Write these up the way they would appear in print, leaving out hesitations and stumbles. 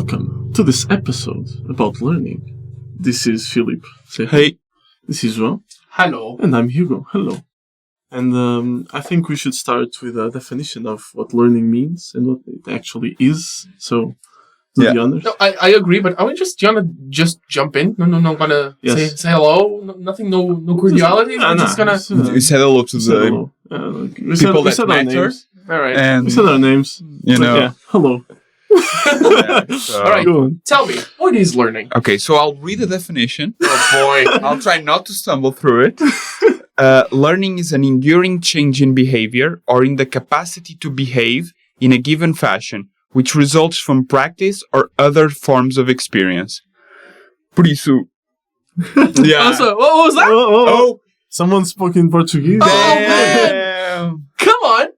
welcome to this episode about learning. This is Philip. Say Hey. This is João. Hello. And I'm Hugo. Hello. And I think we should start with a definition of what learning means and what it actually is. So, do the honors. No, I agree, but are we just gonna jump in? No, gonna say hello. Nothing, no cordiality. We're just gonna. We said hello to the people that matter. All right. And we said our names. Hello. All right. Tell me, what is learning? Okay, so I'll read the definition. Oh boy. I'll try not to stumble through it. Learning is an enduring change in behavior or in the capacity to behave in a given fashion, which results from practice or other forms of experience. Por isso. Yeah. Also, what was that? Oh. Someone spoke in Portuguese. Oh, man. Come on.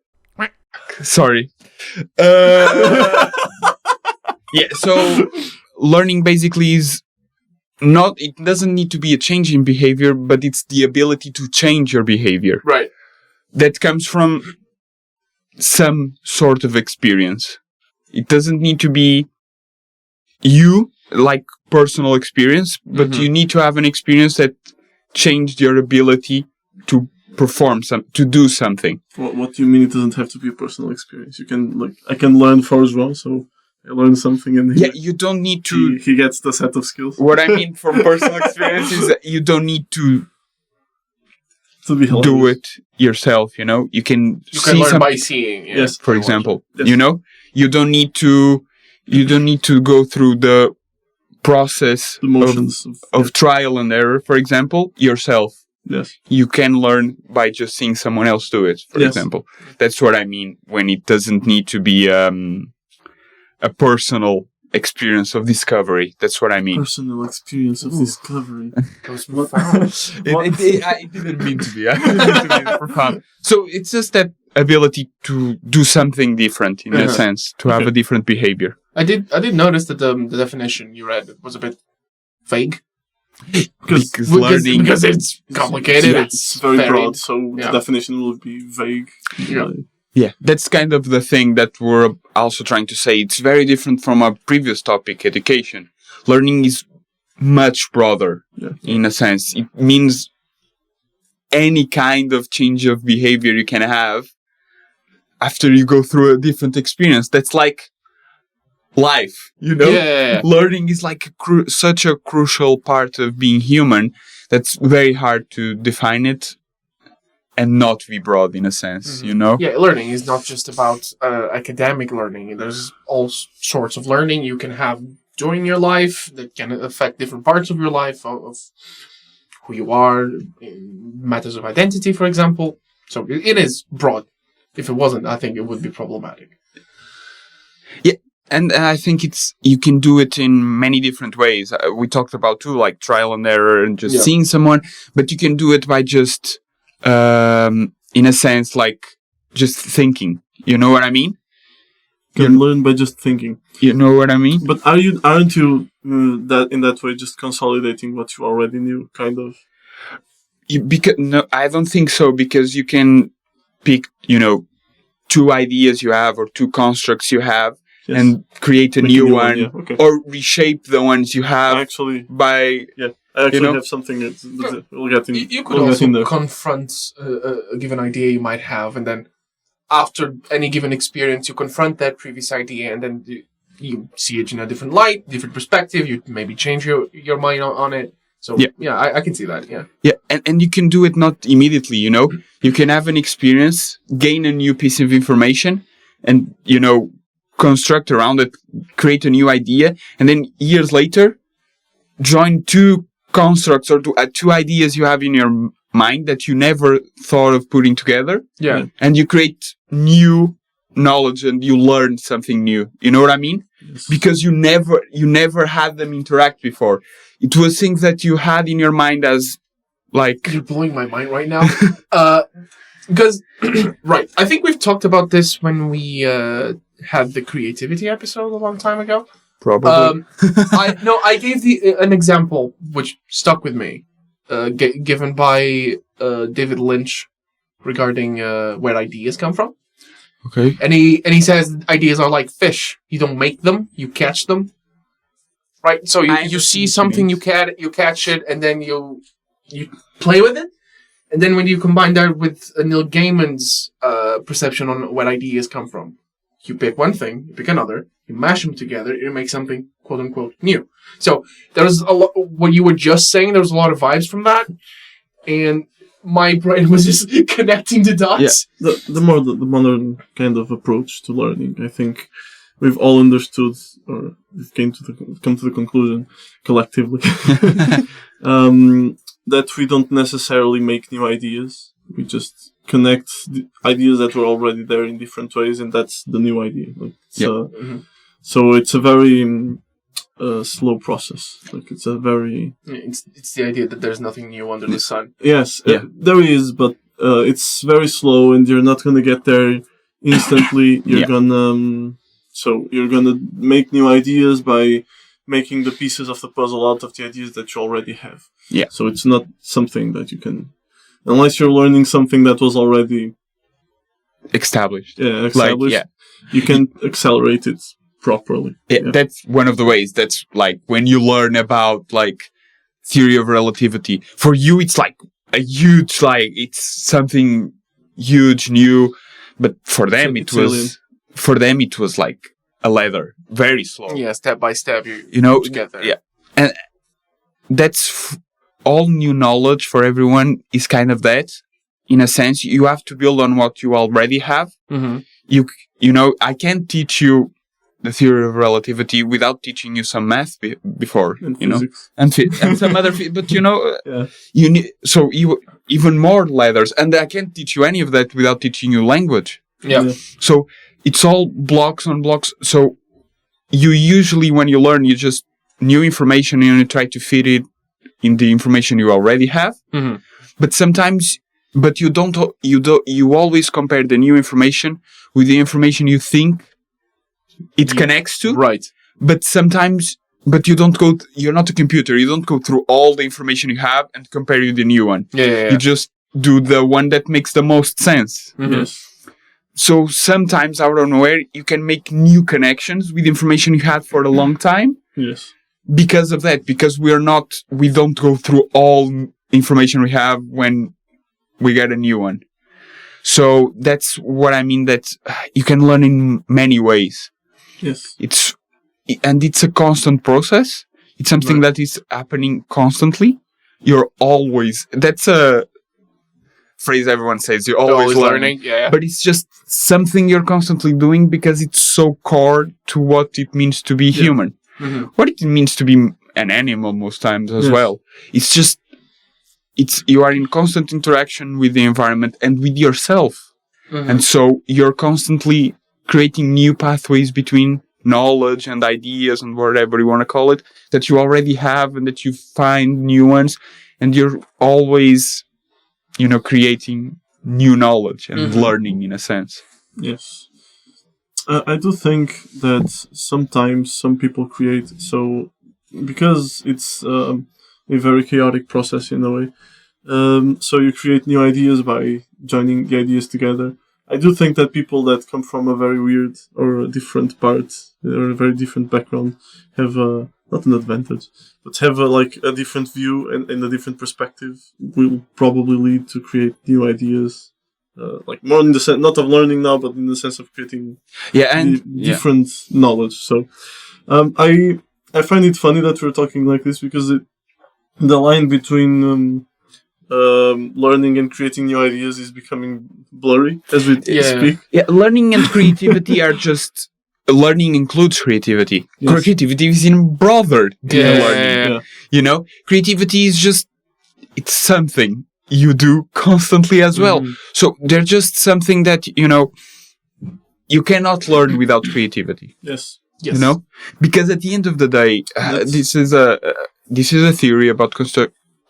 Sorry. Yeah, so learning basically is it doesn't need to be a change in behavior, but it's the ability to change your behavior. Right. That comes from some sort of experience. It doesn't need to be you, like personal experience, but you need to have an experience that changed your ability to perform to do something. What do you mean it doesn't have to be a personal experience? You can, I can learn for as well, so I learn something and you don't need to... He gets the set of skills. What I mean from personal experience is that you don't need to be do it yourself, you know? You can learn by seeing. Yeah. Yes. For example, yes. You know? You don't need to go through the process of trial and error, for example, yourself. Yes. You can learn by just seeing someone else do it, for example. That's what I mean when it doesn't need to be a personal experience of discovery. That's what I mean. Personal experience of discovery. That was profound. It didn't mean to be. I didn't mean to be profound. So it's just that ability to do something different in a sense, to have a different behavior. I did notice that the definition you read was a bit vague. Because learning... Because it's complicated. Yeah, it's very broad, so the definition will be vague. Yeah, that's kind of the thing that we're also trying to say. It's very different from our previous topic, education. Learning is much broader, in a sense. It means any kind of change of behavior you can have after you go through a different experience. That's like life, you know? Yeah. Learning is like such a crucial part of being human that's very hard to define it and not be broad in a sense, you know? Yeah, learning is not just about academic learning. There's all sorts of learning you can have during your life that can affect different parts of your life, of who you are, in matters of identity, for example. So it is broad. If it wasn't, I think it would be problematic. Yeah. And I think you can do it in many different ways. We talked about too, like trial and error and just seeing someone, but you can do it by just, in a sense, like just thinking. You know what I mean? You can learn by just thinking. You know what I mean? But aren't you that in that way just consolidating what you already knew, kind of? No, I don't think so, because you can pick, two ideas you have or two constructs you have. Yes. And create a new one, or reshape the ones you have. I actually have something that we'll get in. You could also confront a given idea you might have, and then after any given experience, you confront that previous idea, and then you see it in a different light, different perspective. You maybe change your mind on it. So I can see that. Yeah, and you can do it not immediately. You can have an experience, gain a new piece of information, and construct around it, create a new idea, and then years later, join two constructs or two ideas you have in your mind that you never thought of putting together. Yeah. And you create new knowledge and you learn something new. You know what I mean? Yes. Because you never had them interact before. It was things that you had in your mind as like... You're blowing my mind right now. Because, right, I think we've talked about this when we had the creativity episode a long time ago. Probably. I gave an example which stuck with me, given by David Lynch regarding where ideas come from. Okay. And he says ideas are like fish. You don't make them, you catch them. right? So you see something, you catch it, and then you play with it. And then when you combine that with Neil Gaiman's perception on what ideas come from, you pick one thing, you pick another, you mash them together, you make something quote unquote new. So there's a lot. What you were just saying, there was a lot of vibes from that, and my brain was just connecting the dots. Yeah. The modern kind of approach to learning, I think we've all understood, or we've come to the conclusion collectively, that we don't necessarily make new ideas. We just connect the ideas that were already there in different ways, and that's the new idea. So it's a very slow process. Like it's a very... It's the idea that there's nothing new under the sun. Yes, there is, but it's very slow, and you're not going to get there instantly. You're gonna make new ideas by making the pieces of the puzzle out of the ideas that you already have. Yeah. So it's not something that you can, unless you're learning something that was already established. Yeah, established. You can accelerate it properly. Yeah, that's one of the ways. That's like when you learn about like theory of relativity. For you, it's like a huge, like it's something huge, new. But for them, it was like a ladder, very slow. Yeah, step by step, you get there. Yeah, and that's all new knowledge for everyone is kind of that. In a sense, you have to build on what you already have. Mm-hmm. You know, I can't teach you the theory of relativity without teaching you some math before, and you physics. know, and some other, but you know, you need even more ladders, and I can't teach you any of that without teaching you language. Yeah. So it's all blocks on blocks. So you usually, when you learn, you just new information and you try to fit it in the information you already have. Mm-hmm. But sometimes, you always compare the new information with the information you think it connects to. Right. But sometimes, you're not a computer. You don't go through all the information you have and compare you the new one. Yeah. You just do the one that makes the most sense. Mm-hmm. Yes. So sometimes out of nowhere, you can make new connections with information you had for a long time. Yes. Because of that, because we don't go through all information we have when we get a new one. So that's what I mean, that you can learn in many ways. Yes. It's a constant process. It's something that is happening constantly. That's a phrase everyone says, you're always learning. Yeah. But it's just something you're constantly doing because it's so core to what it means to be human. Mm-hmm. What it means to be an animal most times as well. You are in constant interaction with the environment and with yourself. Mm-hmm. And so you're constantly creating new pathways between knowledge and ideas and whatever you want to call it that you already have, and that you find new ones, and you're always, creating new knowledge and learning in a sense. Yes. I do think that sometimes some people create, because it's a very chaotic process in a way, so you create new ideas by joining the ideas together. I do think that people that come from a very weird or a different part or a very different background have not an advantage, but have a different view and a different perspective will probably lead to create new ideas. More in the sense, not of learning now, but in the sense of creating different knowledge. So I find it funny that we're talking like this, because the line between learning and creating new ideas is becoming blurry as we speak. Yeah, learning and creativity are just... Learning includes creativity. Yes. Creativity is even broader than learning. Yeah. Creativity is just... It's something you do constantly as well. Mm-hmm. So they're just something that, you cannot learn without creativity. Yes. Because at the end of the day, this is a theory about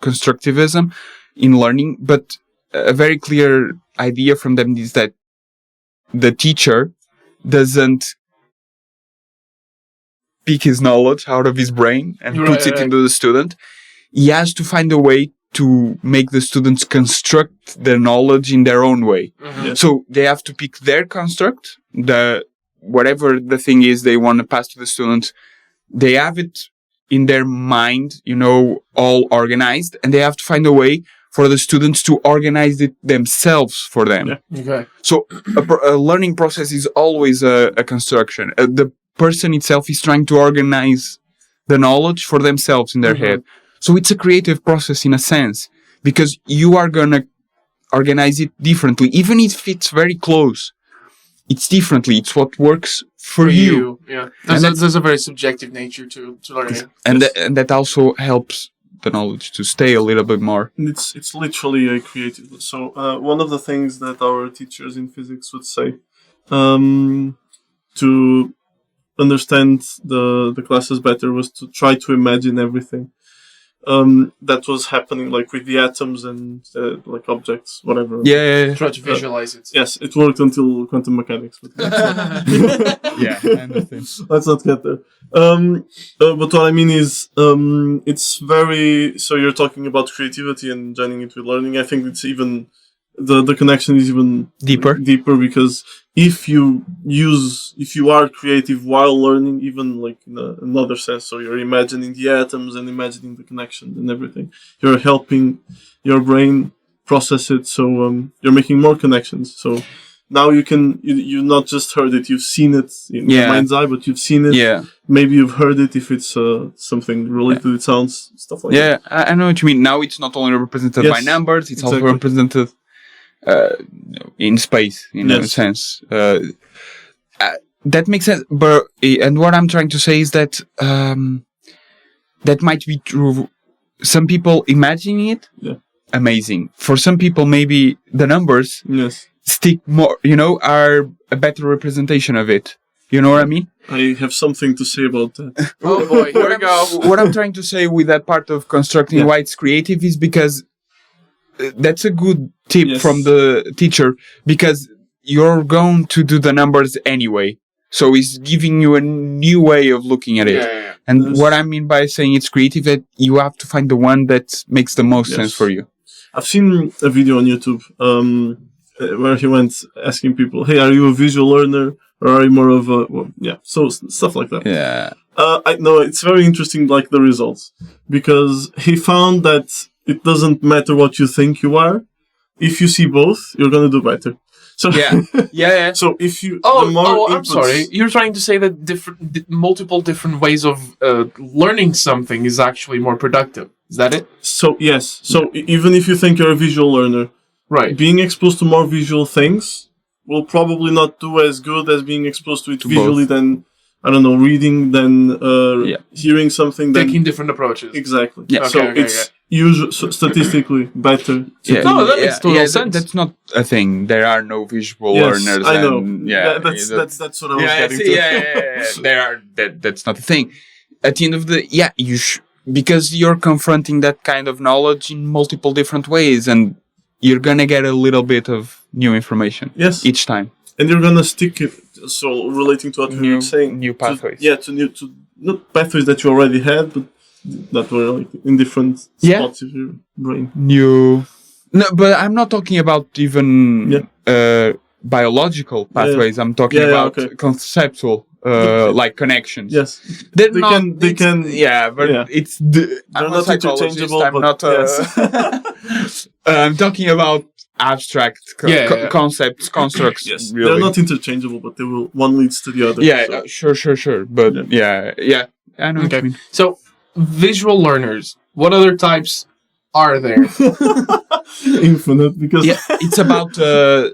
constructivism in learning, but a very clear idea from them is that the teacher doesn't pick his knowledge out of his brain and puts it into the student. He has to find a way to make the students construct their knowledge in their own way. Mm-hmm. So they have to pick their construct, whatever the thing is they want to pass to the students. They have it in their mind, all organized, and they have to find a way for the students to organize it themselves for them. Yeah. Okay. So a learning process is always a construction. The person itself is trying to organize the knowledge for themselves in their head. So it's a creative process in a sense, because you are going to organize it differently. Even if it's very close, it's differently. It's what works for you. Yeah. And There's a very subjective nature to learning. And, and that also helps the knowledge to stay a little bit more. It's literally a creative. So one of the things that our teachers in physics would say to understand the classes better was to try to imagine everything that was happening, like with the atoms and like objects, whatever. Yeah. Try to visualize it. Yes, it worked until quantum mechanics. But Yeah, I understand. let's not get there. But what I mean is, it's very. So you're talking about creativity and joining it with learning. I think it's even the connection is even Deeper because if you are creative while learning, even like in another sense, so you're imagining the atoms and imagining the connection and everything, you're helping your brain process it. So you're making more connections. So now you not just heard it, you've seen it in your mind's eye, but you've seen it. Yeah. Maybe you've heard it if it's something related. It sounds stuff like that. Yeah, I know what you mean. Now it's not only represented by numbers; it's also represented in space, in a sense. That makes sense. But and what I'm trying to say is that that might be true. Some people imagining it, amazing. For some people, maybe the numbers stick more. Are a better representation of it. You know what I mean? I have something to say about that. Oh boy, here we go. What I'm trying to say with that part of constructing why it's creative is because that's a good tip from the teacher, because you're going to do the numbers anyway. So it's giving you a new way of looking at it. Yeah. And what I mean by saying it's creative, that you have to find the one that makes the most sense for you. I've seen a video on YouTube where he went asking people, hey, are you a visual learner? Or are you more of a... Well, so stuff like that. Yeah. I know, it's very interesting, like, the results. Because he found that it doesn't matter what you think you are. If you see both, you're going to do better. So Yeah. So if you... I'm sorry. You're trying to say that multiple different ways of learning something is actually more productive. Is that it? So, yes. So even if you think you're a visual learner, right, being exposed to more visual things will probably not do as good as being exposed to it visually than, I don't know, reading, than hearing something. Taking different approaches. Exactly. Yeah. So it's usually statistically better. No, that makes total sense. That's not a thing. There are no visual learners. I know. That's what I was getting to. There are. That's not a thing. At the end of the because you're confronting that kind of knowledge in multiple different ways, and you're gonna get a little bit of new information each time, and you're gonna stick it. So relating to what we were saying, new pathways, to not pathways that you already had, but that were like in different spots of your brain. But I'm not talking about even biological pathways. I'm talking about conceptual, like connections. Yes, they can. Yeah, but it's they're not interchangeable. I'm not. I'm talking about abstract concepts, constructs. Yes, really. They're not interchangeable, but they will. One leads to the other. Yeah, sure. But I know what you mean. So, visual learners. What other types are there? Infinite, because it's about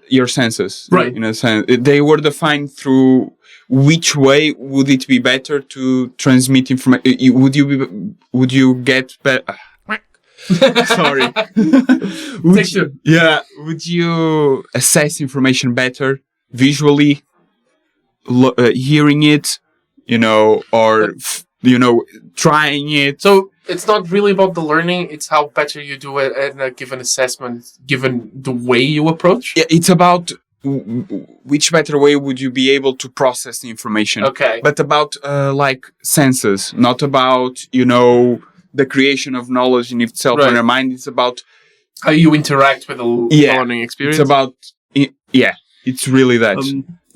your senses, right? In a sense, they were defined through which way would it be better to transmit information. Would you get better? Sorry. Would you assess information better visually, hearing it, or trying it? So it's not really about the learning; it's how better you do it at a given assessment, given the way you approach. Yeah, it's about which better way would you be able to process the information. Okay, but about like senses, not about the creation of knowledge in itself in your mind. It's about how you interact with the learning experience. It's about it's really that,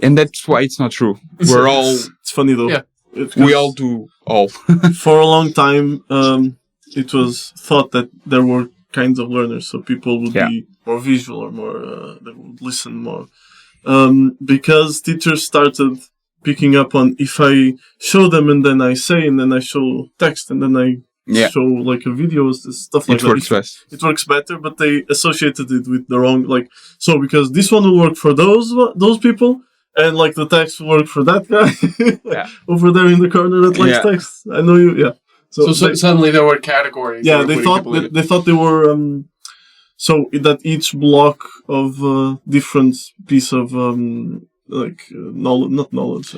and that's why it's not true. We're all. It's funny though. Yeah. We all do all. For a long time, it was thought that there were kinds of learners, so people would be more visual or more, they would listen more. Because teachers started picking up on if I show them and then I say and then I show text and then I show like a video, stuff like It that. works best. It works better, but they associated it with the wrong, like, so because this one will work for those people, and like the text will work for that guy over there in the corner that likes text. I know you, So suddenly there were categories. Yeah, they thought they were so that each block of different piece of knowledge, not knowledge,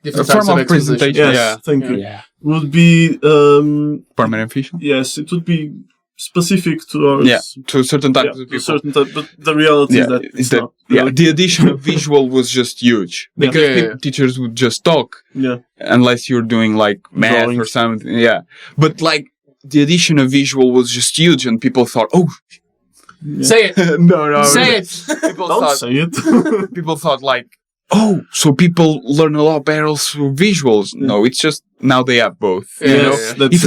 different form types of exposition. presentation. yes, thank you. Yeah. Would be Permanent vision. yes, it would be specific to ours. Yeah, to certain types of to people. certain type, but the reality is that it's not. The addition of visual was just huge because teachers would just talk unless you're doing like math Drawings. or something. Yeah, but like the addition of visual was just huge, and people thought, "Oh, Say it. no, Say it. People Don't thought say it. people thought like, "Oh, so people learn a lot better through visuals." No, it's just now they have both. Yeah, You know, that's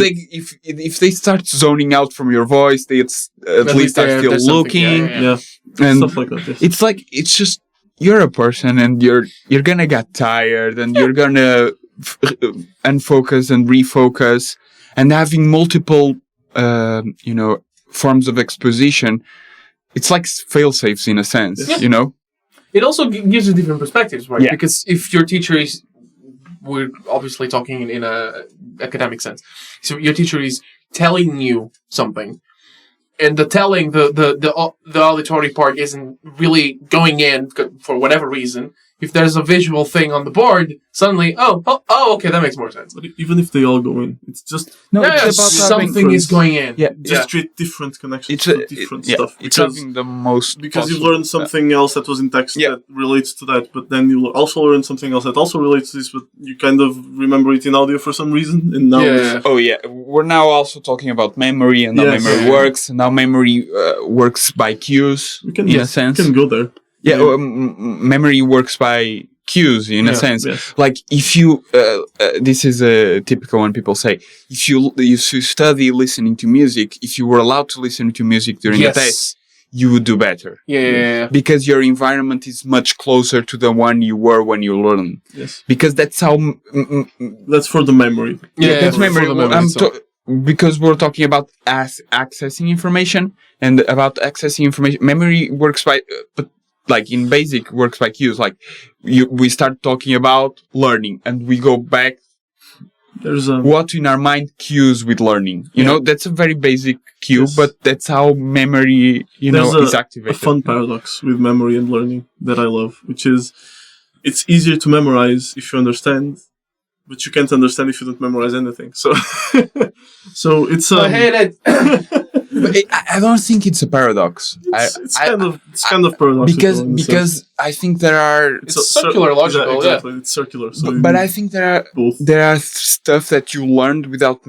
if they start zoning out from your voice, they at least are still there's something, looking. yeah, And stuff like that. Yes. it's like it's just you're a person and you're gonna get tired and you're gonna unfocus and refocus, and having multiple forms of exposition, it's like fail safes in a sense. You know, It also gives you different perspectives, right? Yeah. Because if your teacher is, we're obviously talking in a academic sense. So your teacher is telling you something, and the telling, the auditory part isn't really going in for whatever reason. If there's a visual thing on the board, suddenly, okay, that makes more sense. But even if they all go in, it's just Something is going in. Yeah, just treat different connections to different stuff. It's having the most Because you possible. learned something else that was in text that relates to that, but then you also learn something else that also relates to this, but you kind of remember it in audio for some reason, and now We're now also talking about memory and how memory works, and how memory works by cues in a sense. We can go there. Memory works by cues in a sense. Yes. Like if you, this is a typical one people say, if you study listening to music, if you were allowed to listen to music during a test, you would do better. Yeah. Because your environment is much closer to the one you were when you learned. Yes. Because that's how... that's for the memory. Yeah, that's memory. Because we're talking about accessing information, and about accessing information, memory works by... but like in basic works by cues. Like we start talking about learning, and we go back. There's what in our mind cues with learning. You know, that's a very basic cue, but that's how memory, is activated. A fun paradox with memory and learning that I love, which is it's easier to memorize if you understand, but you can't understand if you don't memorize anything. So, it's. I hate it. But I don't think it's a paradox. It's kind of paradoxical because I think there are. It's circular, logical. Exactly, it's circular. So but I think there are stuff that you learned without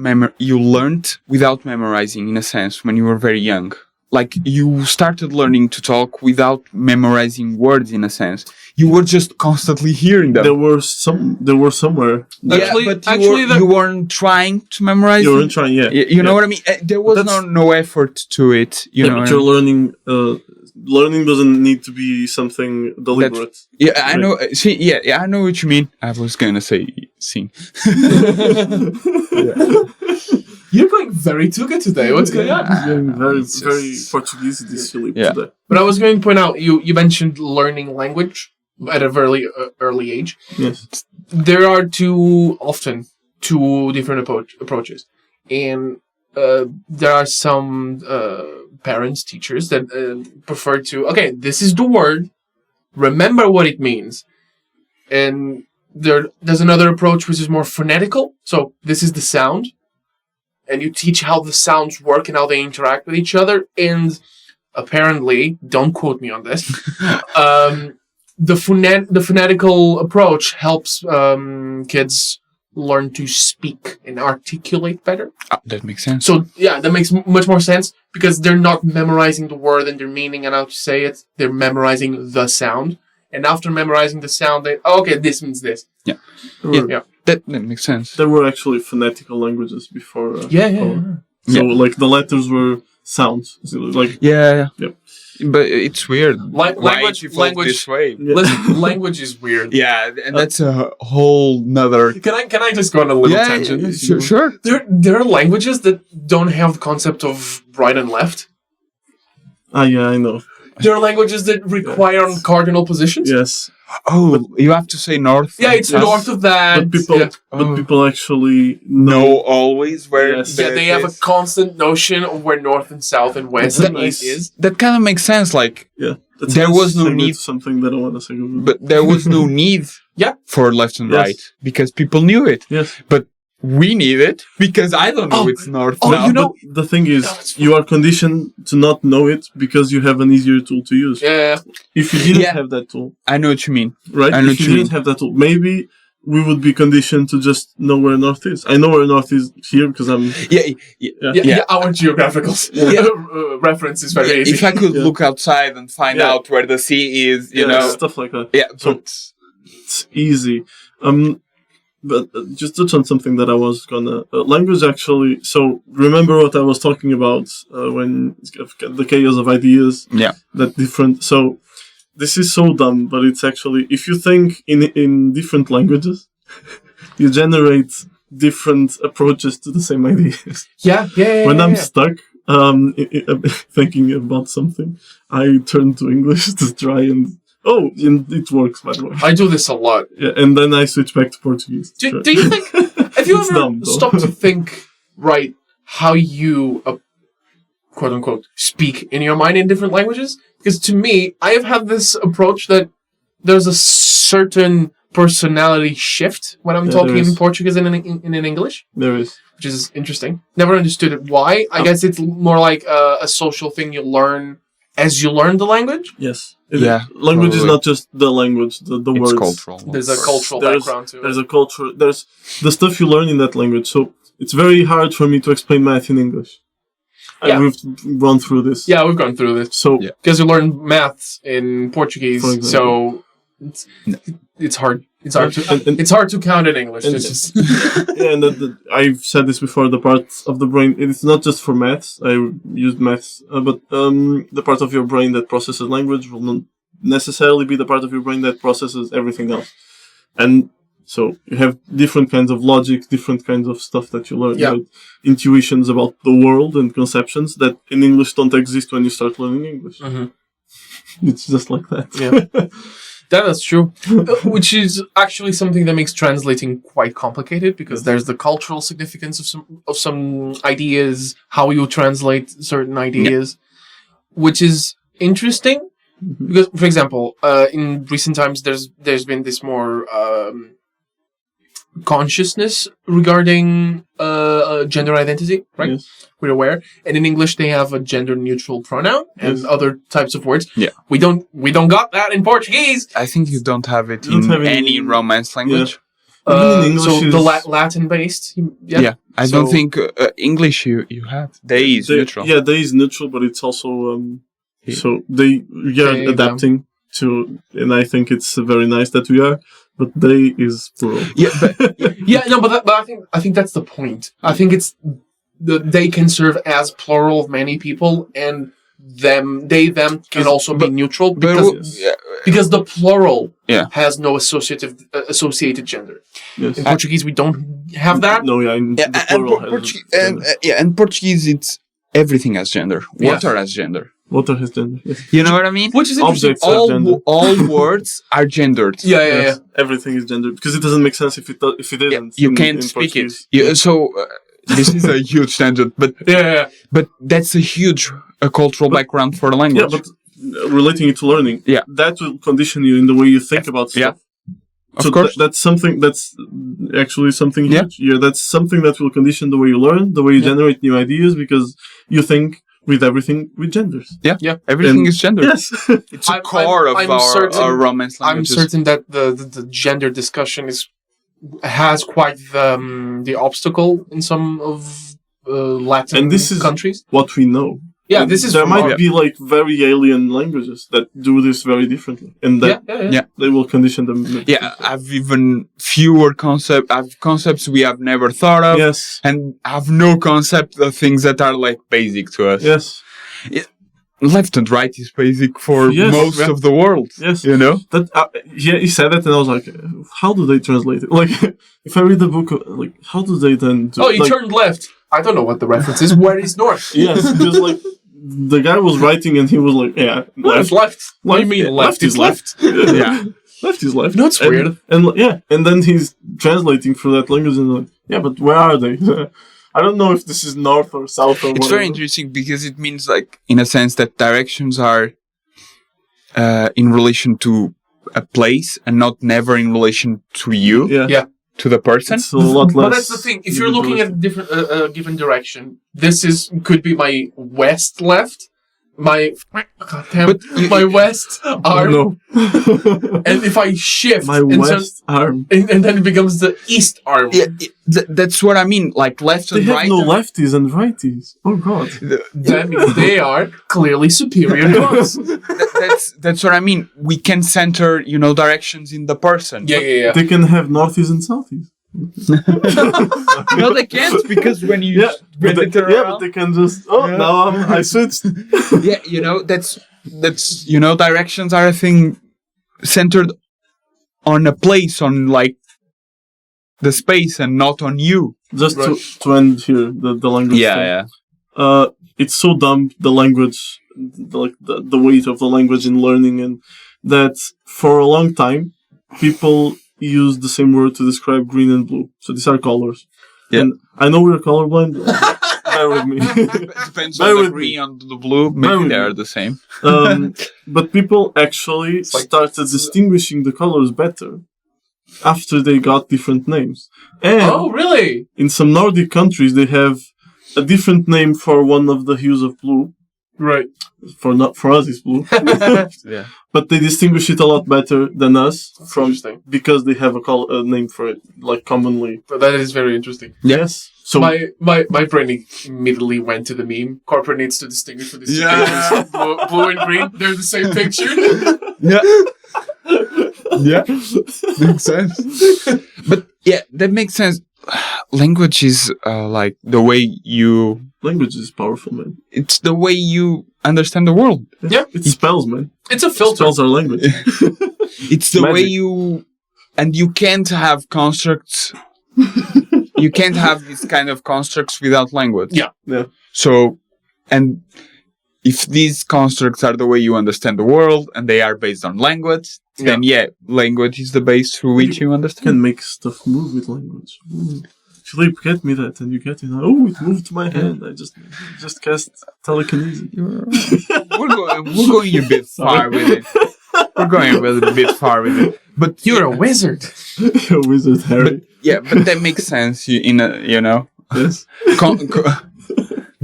memorizing in a sense when you were very young. Like you started learning to talk without memorizing words in a sense. You were just constantly hearing them. There were somewhere. You weren't trying to memorize. You weren't trying, You know what I mean? There was no effort to it. But you're learning. Learning doesn't need to be something deliberate. I know. See, I know what you mean. I was gonna say sing. You're going very Tuga today. What's going on? Going very Portuguese this Philip today. But I was going to point out, you mentioned learning language at a very early age. Yes. There are two different approaches. And there are some parents, teachers that prefer to, okay, this is the word, remember what it means. And there's another approach which is more phonetical. So this is the sound. And you teach how the sounds work and how they interact with each other. And apparently, don't quote me on this, the phonetical approach helps kids learn to speak and articulate better. That makes sense. So, that makes much more sense because they're not memorizing the word and their meaning and how to say it. They're memorizing the sound. And after memorizing the sound, okay, this means this. Yeah. That makes sense. There were actually phonetical languages before. So like the letters were sounds. So, like Yeah. Yep. But it's weird. Why Language, it evolved this way. Yeah. listen, language is weird. Yeah, and that's a whole nother. Can I just go on a little tangent? Sure. There are languages that don't have the concept of right and left. Yeah, I know. There are languages that require cardinal positions. Yes. Oh, you have to say north. Yeah, it's Yes. north of that. But people actually know always where. Yes. Yeah, they have a constant notion of where north and south and west and east is. That kind of makes sense. Like, Yeah. There was no need- Something that I want to say. but there was no need. Yeah. For left and Yes. right because people knew it. Yes. But we need it because I don't know it's north Oh, now. you know- But the thing is, No, it's you are conditioned to not know it because you have an easier tool to use. Yeah. If you didn't Yeah. have that tool, I know what you mean. right? I know If you what you didn't have that tool, maybe we would be conditioned to just know where north is. I know where north is here because I'm. Yeah, our geographical reference is very easy. If I could Yeah. look outside and find Yeah. out where the sea is, you Yeah, know. stuff like that. Yeah, So it's easy. But just touch on something that I was gonna language actually. So remember what I was talking about when the chaos of ideas. Yeah. That different. So this is so dumb, but it's actually if you think in different languages, you generate different approaches to the same ideas. Yeah. When I'm stuck thinking about something, I turn to English to try and it works, by the way. I do this a lot. Yeah, and then I switch back to Portuguese. Do you think? Have you It's ever dumb, though. stopped to think, right, how you, quote unquote, speak in your mind in different languages? Because to me, I have had this approach that there's a certain personality shift when I'm Yeah, talking there is. in Portuguese and in English, There is. which is interesting. Never understood it. Why? I guess it's more like a social thing you learn as you learn the language. Yes. Yeah, Language is probably. not just the language, the it's words. cultural. There's a cultural There's- background to There's it. a culture. There's the stuff you learn in that language. So it's very hard for me to explain math in English. Yeah. And we've gone through this. Yeah, we've gone through this. So Yeah. Because you learn maths in Portuguese, For example. so it's hard. It's hard to And- it's hard to count in English. and- It's just yeah, and I've said this before. The part of the brain, it's not just for maths. I used maths, but the part of your brain that processes language will not necessarily be the part of your brain that processes everything else. And so you have different kinds of logic, different kinds of stuff that you learn. Yeah. Like intuitions about the world and conceptions that in English don't exist when you start learning English. Mhm. It's just like that. Yeah. That's true. Which is actually something that makes translating quite complicated because there's the cultural significance of some ideas, how you translate certain ideas, which is interesting. Mhm. Because, for example, in recent times, there's been this more consciousness regarding gender identity, right? Yes. We're aware, and in English they have a gender neutral pronoun and Yes. other types of words. Yeah. we don't got that in Portuguese. I think you don't have it You don't in have it any in- Romance language. Even in English So is- the Latin based, Yeah. I don't So- think English you have. They is neutral. Yeah, they is neutral, but it's also Yeah. so we are They, adapting to, and I think it's very nice that we are. But they is plural. Yeah, but Yeah, no, but I think that's the point. I think it's they can serve as plural of many people, and them can also be neutral because the plural has no associated gender. Yes. In Portuguese, we don't have that. No, yeah, the plural has and Portuguese, it's everything has gender. Water has gender. water has gender. Yes. You know what I mean? Which is interesting. Objects have gender. All words are gendered. Yeah. Yes, everything is gendered because it doesn't make sense if it isn't. You in- can't in speak it. Portuguese. So this is a huge tangent, but Yeah. but that's a huge cultural background for the language. Yeah, but relating it to learning, Yeah. that will condition you in the way you think about stuff. Of So course. that's something that's actually something Yeah. huge. Yeah, that's something that will condition the way you learn, the way you generate new ideas, because you think with everything with genders. Yeah. Everything And- is gendered. Yes. It's a core of I'm our, certain- our Romance I'm languages. certain that the gender discussion has quite the obstacle in some of Latin And this is- countries. What we know. Yeah, And this is there from might our- be like very alien languages that do this very differently, and that Yeah. they will condition them. Yeah, I've even fewer concepts we have never thought of, Yes. and have no concept of things that are like basic to us. Yes. Left and right is basic for Yes, most yeah. of the world. Yes. You know? That yeah, he said that, and I was like, how do they translate it? Like, if I read the book, like, how do they then? Do, Oh, he like, turned left. I don't know what the reference is. Where is north? Yes, just like the guy was writing, and he was like, yeah, What is left? What do you mean left is left? Yeah. Left is left. No, it's weird. And then he's translating through that language, and like, yeah, but where are they? I don't know if this is north or south or It's whatever. very interesting because it means, like, in a sense, that directions are in relation to a place and not never in relation to you, Yeah. to the person. It's a lot less. But that's the thing. If you're looking at a different, given direction, this could be my west left, my my west arm, no. and if I shift, My and west arm. and then it becomes the east arm. Yeah, that's what I mean. Like left They and have right. no lefties and righties. Oh god. That means they are clearly superior to us. That's what I mean. We can center, directions in the person. Yeah. They can have northies and southies. No, they can't, because when you But bend they, it yeah, around, but they can just. Oh, Yeah. now I switched. that's directions are a thing centered on a place, on like the space, and not on you. Just Right. to end here, the language. thing. It's so dumb, the language, the weight of the language in learning, and that for a long time, people use the same word to describe green and blue. So these are colors. Yeah. And I know we're colorblind. Bear with me. Depends Bear on the with green, me. on the blue. Bear Maybe with they me. are the same. But people actually started distinguishing the colors better after they got different names. And Oh, really? in some Nordic countries, they have a different name for one of the hues of blue. Right. For us, it's blue. Yeah. But they distinguish it a lot better than us Interesting. because they have a name for it, like commonly. But that is very interesting. Yes. So My brain immediately went to the meme. Corporate needs to distinguish between Yeah. blue and green. They're the same picture. Yeah. Yeah. Makes sense. But yeah, that makes sense. Language is like the way you. language is powerful, man. It's the way you understand the world. Yeah. It spells, man. It's a It filter. spells our language. It's the way Magic. you. And you can't have constructs. You can't have these kind of constructs without language. Yeah. Yeah. So, and if these constructs are the way you understand the world and they are based on language, then language is the base through which you You understand. can make stuff move with language. Ooh. Philippe, get me that, and you get it. Oh, it moved to my hand. I just cast telekinesis. We're going a bit far with it. We're going a bit far with it. But You're a wizard. A wizard, Harry. but that makes sense. Yes.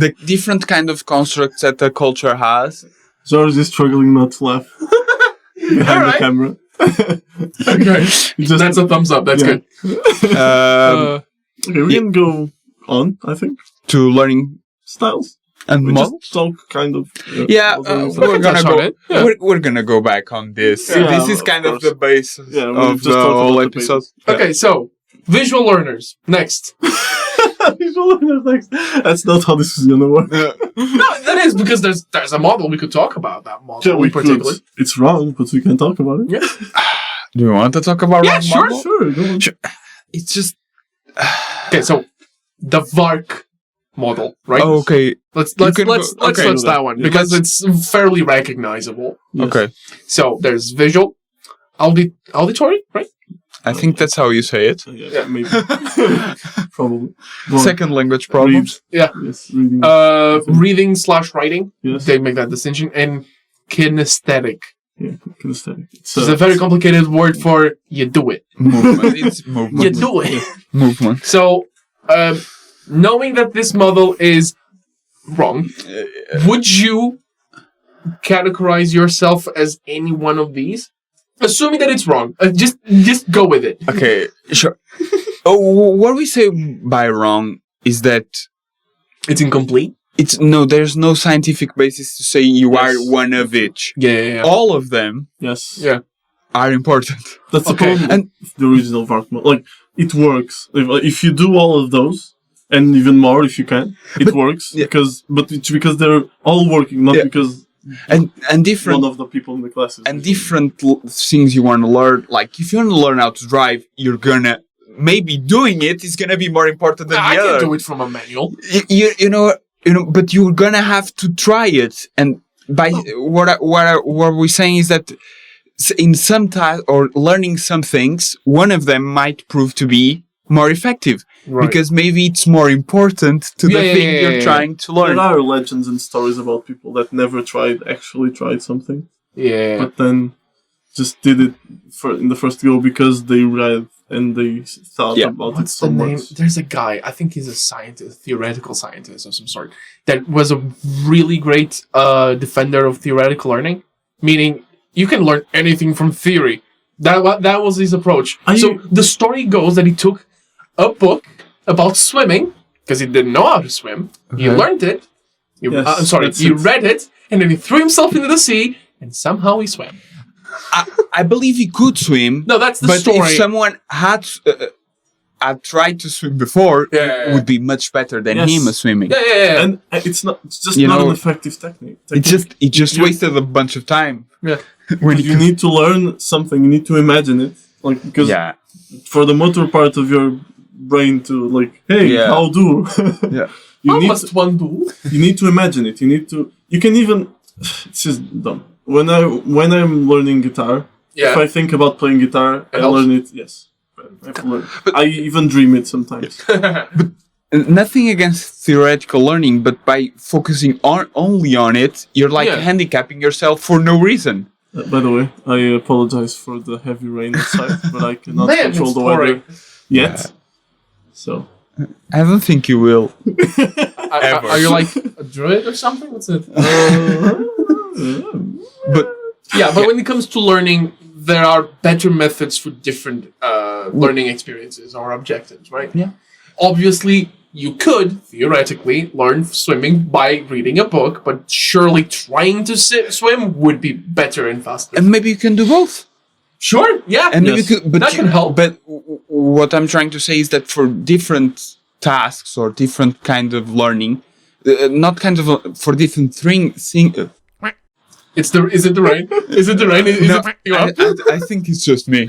The different kind of constructs that a culture has. George is struggling not to laugh behind the Alright. camera. Okay. Just- That's a thumbs up. That's Yeah. good. Okay, we can go on, I think. To learning Styles. and We models. just talk kind of. We're can gonna touch go. on it, yeah. We're gonna go back on this. Yeah, This is of kind of course. the base Yeah, we've of just the talked whole about the episode. Okay, so visual learners next. That's not how this is gonna work. No, that is because there's a model we could talk about that model Yeah, we in particular. could. It's wrong, but we can talk about it. Yeah. Do you want to talk about Yeah, wrong sure, model? Sure, go on. It's just Okay, so the VARK model, right? oh, okay. Let's can go- let's okay. touch that one Yeah. because it's fairly recognizable. Yes. Okay, So there's visual, auditory, right? I think that's how you say it. Yeah, maybe. Probably. Go on. Second language problems. Yeah. Yes, reading. Reading/writing. yes. They make that distinction. And kinesthetic. Yeah, kinesthetic. It's a very complicated word for you do it. Movement. It's movement. You do it. Movement. So, knowing that this model is wrong, would you categorize yourself as any one of these? Assuming that it's wrong, just go with it. Okay, sure. Oh, what we say by wrong is that It's incomplete. there's no scientific basis to say you are one of each. Yeah. All of them Yes. Yeah. are important. That's the Okay. problem. And with the original VARK mode, like it works. If you do all of those, and even more if you can, it works but it's because they're all working, not because and different one of the people in the class is and different things you want to learn. Like if you want to learn how to drive, you're gonna maybe doing it is gonna be more important than the I other. can do it from a manual. You know, but you're gonna have to try it. And by what we're saying is that in some tasks or learning some things, one of them might prove to be more effective because maybe it's more important to the thing you're trying to learn. There are legends and stories about people that never actually tried something. Yeah. But then just did it in the first go because they read and they thought about it so much. There's a guy, I think he's a scientist, theoretical scientist of some sort, that was a really great defender of theoretical learning, meaning you can learn anything from theory. That was his approach. So the story goes that he took a book about swimming, because he didn't know how to swim. Okay. He learned it. He read it, and then he threw himself into the sea, and somehow he swam. I believe he could swim. No, that's the story. But if someone had tried to swim before, it would be much better than him swimming. Yeah. And it's just not an effective technique. It just wasted a bunch of time. Yeah. When you need to learn something, you need to imagine it. Like because for the motor part of your brain to how do how must one do? You need to imagine it. You can even it's just dumb. When I'm learning guitar, if I think about playing guitar, I learn it. Yes, I even dream it sometimes. But nothing against theoretical learning, but by focusing only on it, you're handicapping yourself for no reason. By the way, I apologize for the heavy rain outside, but I cannot control the weather yet. So I don't think you will. Are you like a druid or something? What's it? But when it comes to learning, there are better methods for different learning experiences or objectives, right? Yeah. Obviously, you could theoretically learn swimming by reading a book, but surely trying to swim would be better and faster. And maybe you can do both. Sure, yeah. And maybe that can help. But what I'm trying to say is that for different tasks or different kind of learning, for different things. Is it the rain? Is it the rain? I think it's just me.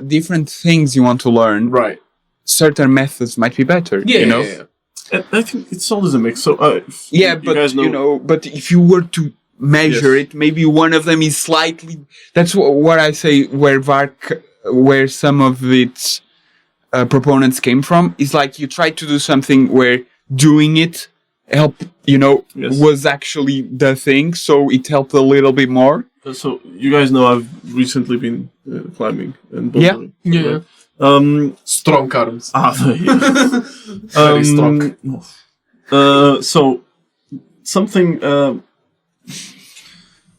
Different things you want to learn. Right. Certain methods might be better. Yeah. I think it's always a mix. So but if you were to measure it, maybe one of them is slightly. That's what I say. Where VARK, where some of its proponents came from, is like you try to do something where doing it was actually the thing, so it helped a little bit more. So you guys know I've recently been climbing and bouldering. Yeah. Strong arms. Very strong. So something.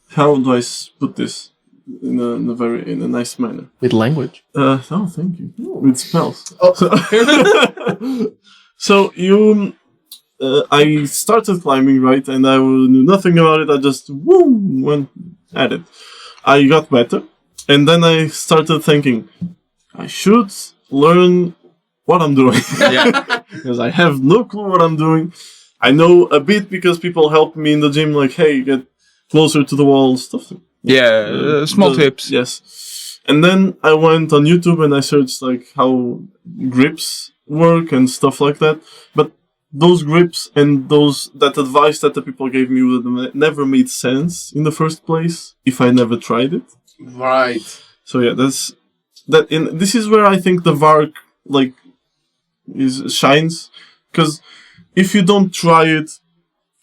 How do I put this in a nice manner? With language. Thank you. With spells. So you. I started climbing, right, and I knew nothing about it. I just went at it. I got better, and then I started thinking, I should learn what I'm doing. Because I have no clue what I'm doing. I know a bit because people help me in the gym, like, hey, get closer to the wall, stuff. Small tips. Yes. And then I went on YouTube and I searched like how grips work and stuff like that. But those grips and that advice that the people gave me would never made sense in the first place if I never tried it. Right. So this is where I think the VARK shines, because if you don't try it,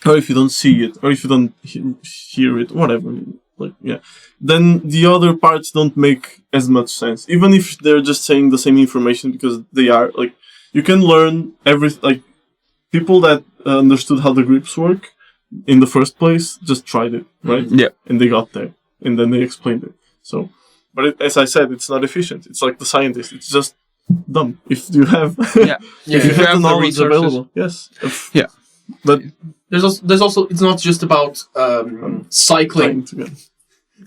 or if you don't see it, or if you don't hear it, whatever, then the other parts don't make as much sense. Even if they're just saying the same information, because they are you can learn everything. People that understood how the grips work in the first place just tried it, right? Yeah. And they got there, and then they explained it. So, but as I said, it's not efficient. It's like the scientist. It's just dumb if you have Yeah. if you If have the knowledge resources. available. Yes. Yeah. But There's also it's not just about cycling trying to get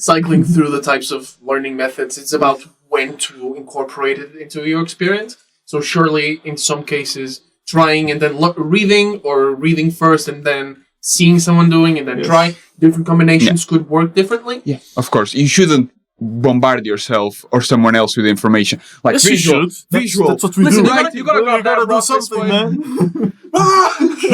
cycling through the types of learning methods. It's about when to incorporate it into your experience. So surely, in some cases, trying and then reading, or reading first and then seeing someone doing and then Yes. trying different combinations could work differently. Yeah, of course. You shouldn't bombard yourself or someone else with information. Like yes, visual. you should. Visual. That's what we Listen, do. you gotta do something, man.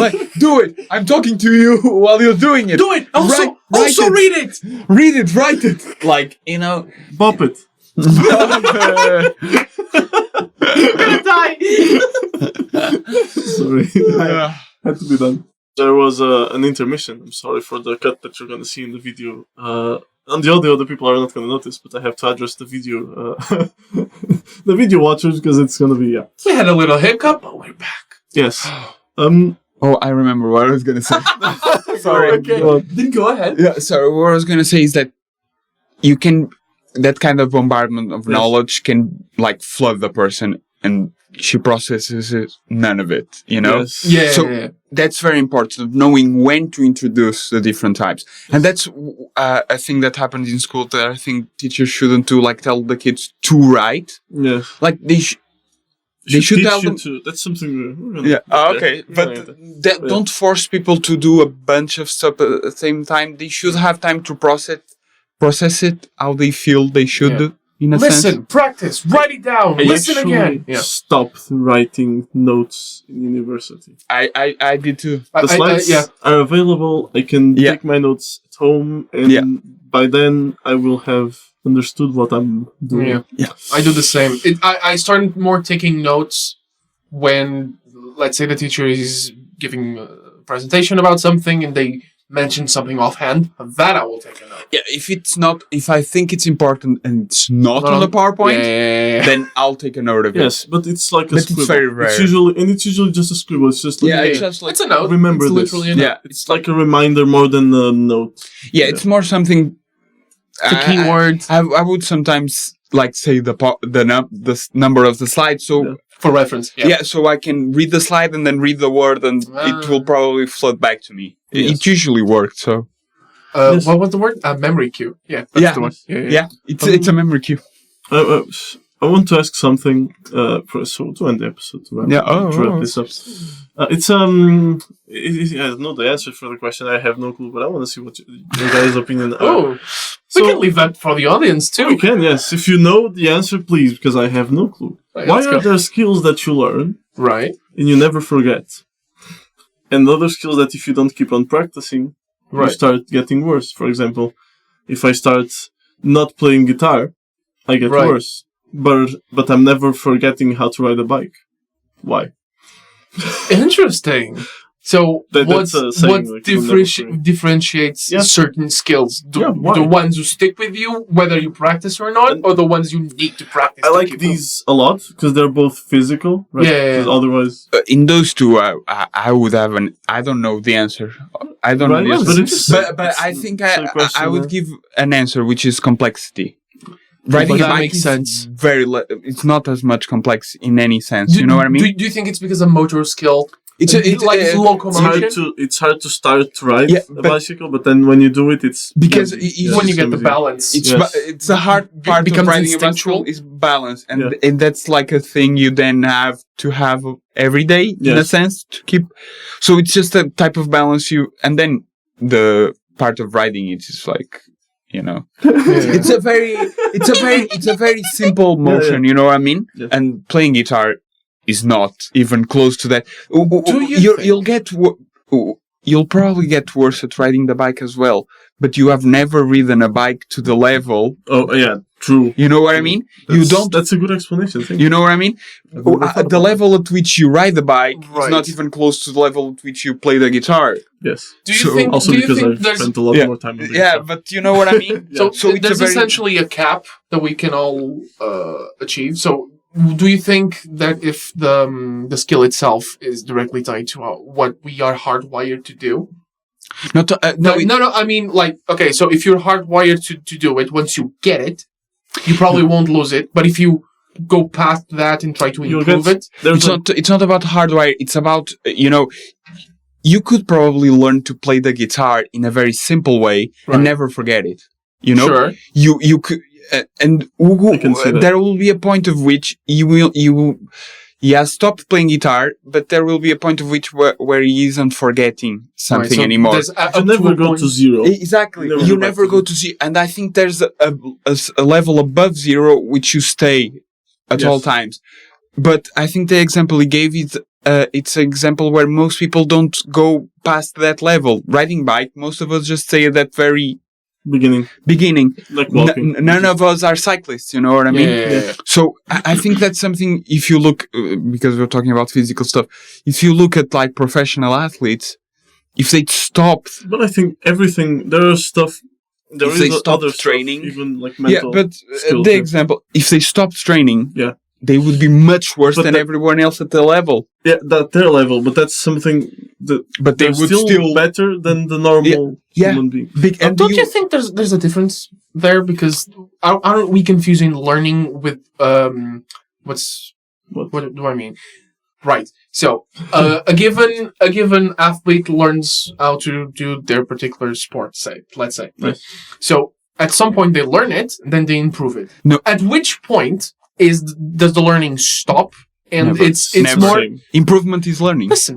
Like, do it. I'm talking to you while you're doing it. Do it. Also, Write also it. read it. Read it, write it. Like, you know. Bop it. You're gonna die. Sorry, had to be done. There was an intermission. I'm sorry for the cut that you're gonna see in the video. On the audio, the people are not gonna notice, but I have to address the video, the video watchers, because it's gonna be We had a little hiccup, but we're back. Yes. Oh, I remember what I was going to say. Sorry. Okay. Then go ahead. Yeah, sorry. What I was going to say is that you can, that kind of bombardment of knowledge can like flood the person and she processes none of it, you know? Yes. Yeah. So that's very important, knowing when to introduce the different types. And that's a thing that happens in school that I think teachers shouldn't do, like tell the kids to write. Yes. Like they should teach tell you them. to. That's something we're gonna. Yeah. get Okay. there. But don't force people to do a bunch of stuff at the same time. They should have time to process it how they feel they should do. In a sense. Listen, practice, write it down, I listen actually again. Yeah. stopped writing notes in university. I did too. The slides are available. I can take my notes at home, and by then I will have understood what I'm doing. Yeah. I do the same. I started more taking notes when, let's say, the teacher is giving a presentation about something and they mention something offhand. That I will take a note. Yeah, if I think it's important and it's not on the PowerPoint, then I'll take a note of it. Yes, but it's like a But scribble. it's very rare. It's usually just a scribble. It's just like, It's just like It's a note. remember It's this. literally a note. Yeah, It's like a reminder more than a note. it's more something. It's a keyword. I would sometimes like say the number of the slide, so For reference. so I can read the slide and then read the word, and it will probably flood back to me. It usually worked. So What was the word? Memory cue. Yeah, that's the one. It's a memory cue. I want to ask something. To end the episode. To wrap this up. I don't know the answer for the question. I have no clue, but I want to see what your guys' opinion are. We can leave that for the audience too. We can, yes. If you know the answer, please, because I have no clue. Right, Why let's are go. there skills that you learn Right. and you never forget, and other skills that if you don't keep on practicing, you start getting worse? For example, if I start not playing guitar, I get worse. But I'm never forgetting how to ride a bike. Why? Interesting. So That's a saying, what like, you'll never forget. differentiates certain skills? why? The ones who stick with you, whether you practice or not, or the ones you need to practice? I to like keep these a lot because they're both physical, right? Yeah. 'Cause otherwise, In those two, I would have I don't know the answer. I don't know the Right, answer. but I think it's a question, I would give an answer, which is complexity. Riding a that bike makes is sense. it's not as much complex in any sense. You know what I mean? Do you think it's because of motor skill? It's locomotion. it's hard to start to ride a but- bicycle, but then when you do it, it's Because When you get the balance. it's a hard part of becomes riding a instinctual. bicycle is balance, and that's like a thing you then have to have every day in a sense to keep. So it's just a type of balance and then the part of riding it is like, you know, it's a very simple motion. You know what I mean? Yeah. And playing guitar is not even close to that. You'll probably get worse at riding the bike as well, but you have never ridden a bike to the level. Oh yeah, true. You know what I mean? That's a good explanation. Thank You know what I mean? The level at which you ride the bike is Right. not even close to the level at which you play the guitar. Yes. Do you think? Also do you because think I've there's spent a lot Yeah. more time on the Yeah, guitar. but you know what I mean? so it's there's a very essentially a cap that we can all achieve. So, do you think that if the skill itself is directly tied to what we are hardwired to do? not to, No. I mean, like, okay, so if you're hardwired to do it, once you get it, you probably won't lose it. But if you go past that and try to You'll improve get- it. It's not about hardware. It's about, you could probably learn to play the guitar in a very simple way Right. and never forget it. Sure. You could, and I can see that. there will be a point of which stop playing guitar, but there will be a point of which where he isn't forgetting something Right, so anymore. there's You never go to zero. Exactly. Never You go back never to go to zero. And I think there's a level above zero which you stay at Yes. all times. But I think the example he gave is, it's an example where most people don't go past that level. Riding bike, most of us just stay at that very beginning. Like walking. None of us are cyclists, you know what I mean? Yeah. So I think that's something, if you look, because we're talking about physical stuff, if you look at like professional athletes, if they stopped, But I think everything, there is stuff, there If is they stop other training- stuff, even like mental skills. the example, if they stopped training, Yeah. they would be much worse But than everyone else at the level. Yeah, at their level, but that's something that But they they're would still still better than the normal Yeah. human being. big. And Don't you think there's a difference there? Because aren't we confusing learning with what do I mean? Right. So a given athlete learns how to do their particular sport. Let's say. Yes. So at some point they learn it, then they improve it. No. At which point does the learning stop? And Never. it's Never. more. Improvement is learning. Listen,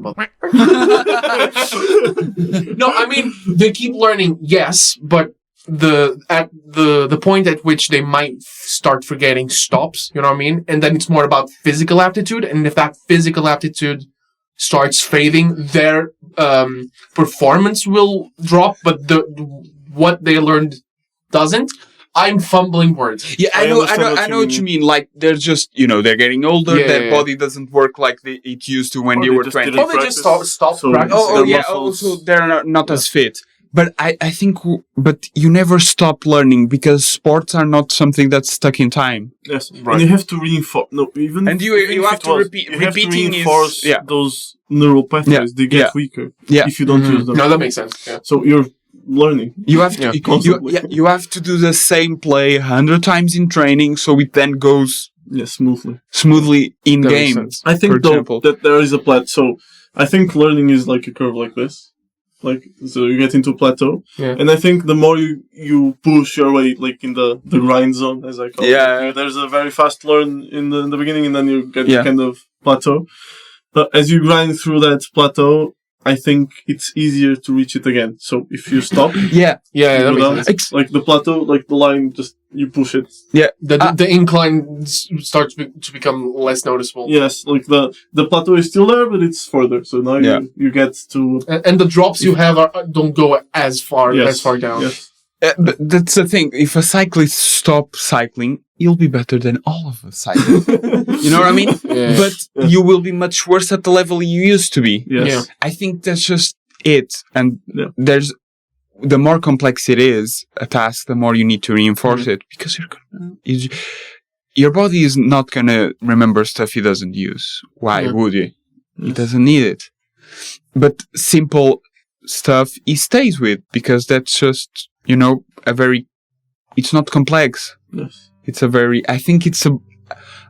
no, I mean they keep learning, yes, but the point at which they might start forgetting stops. You know what I mean? And then it's more about physical aptitude, and if that physical aptitude starts fading, their performance will drop, but what they learned doesn't. I'm fumbling words. Yeah, I understand I know what you mean. Like, they're just, they're getting older. Yeah, their yeah. body doesn't work like it used to when Or they they were just 20. didn't Oh, they just practice, stop so practicing. their yeah. muscles- Also, they're not as fit. But I think, but you never stop learning because sports are not something that's stuck in time. Yes, Right. and you have to reinforce. No, even And you even if have it to was, repeat. You have to Repeating reinforce is those neural pathways. They get Yeah. weaker Yeah. if you don't Mhm. use them. No, that makes sense. Yeah. So you're learning. You have to, Yeah, constantly. you have to do the same play 100 times in training, so it then goes Yes, smoothly. smoothly in That makes game. sense. I think For though example. that there is a plateau. So I think learning is like a curve like this. Like, so you get into a plateau. Yeah. And I think the more you push your way, like in the grind zone, as I call Yeah. it. There's a very fast learn in the beginning, and then you get Yeah. kind of plateau. But as you grind through that plateau, I think it's easier to reach it again. So if you stop, Yeah. Yeah, that you makes know, sense. like the plateau, like the line, just you push it. The incline starts to become less noticeable. Yes, like the plateau is still there, but it's further. So now Yeah. you get to And the drops you have don't go as far down. Yes. But that's the thing. If a cyclist stops cycling, he'll be better than all of us cyclists. You know what I mean? Yeah. But Yeah. you will be much worse at the level you used to be. Yes. Yeah. I think that's just it. And Yeah. there's the more complex it is a task, the more you need to reinforce it because your body is not gonna remember stuff he doesn't use. Why Yeah. would he? He Yes. doesn't need it. But simple stuff he stays with because that's just it's not complex. Yes. It's a very, I think it's a,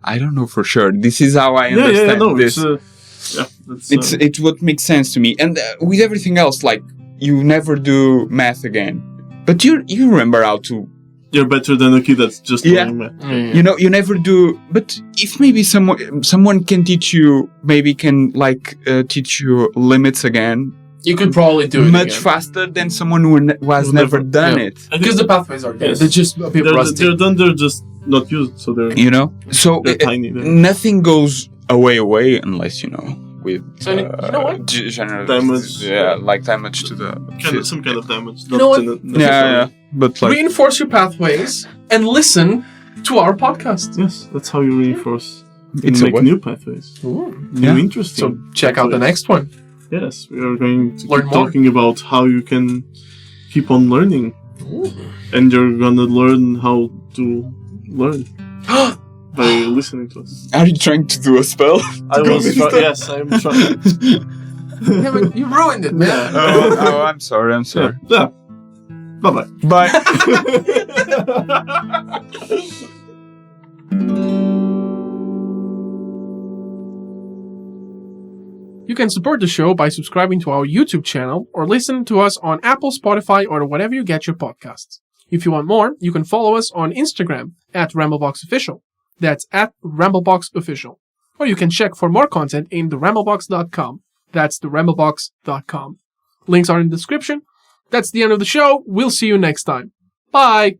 I don't know for sure. This is how I understand no, this. It's what makes sense to me. And with everything else, like, you never do math again. But you remember how to, you're better than a kid that's just Yeah. learning math. you never do, but if maybe someone can teach you, teach you limits again, You could probably do it much again. faster than someone who has Who never never- done yeah. it. Because the pathways are there. Yes. They're just a bit rusty. They're done. They're just not used, so they're So they're tiny. nothing goes away unless with So, you know what? general Damage. like damage to the Some kind of damage. You know what? yeah, but like Reinforce your pathways and listen to our podcast. Yes, that's how you reinforce. It's and a make what? new pathways. New Yeah. interesting. So check out the next one. Yes, we are going to Learn keep more. talking about how you can keep on learning, and you're gonna learn how to learn by listening to us. are you trying to do a spell? I was yes, I'm trying. Yeah, but you ruined it, man. I'm sorry. Yeah. Bye bye. Bye. You can support the show by subscribing to our YouTube channel or listen to us on Apple, Spotify, or whatever you get your podcasts. If you want more, you can follow us on Instagram at RambleBoxOfficial. That's at RambleBoxOfficial. Or you can check for more content in theramblebox.com. That's theramblebox.com. Links are in the description. That's the end of the show. We'll see you next time. Bye!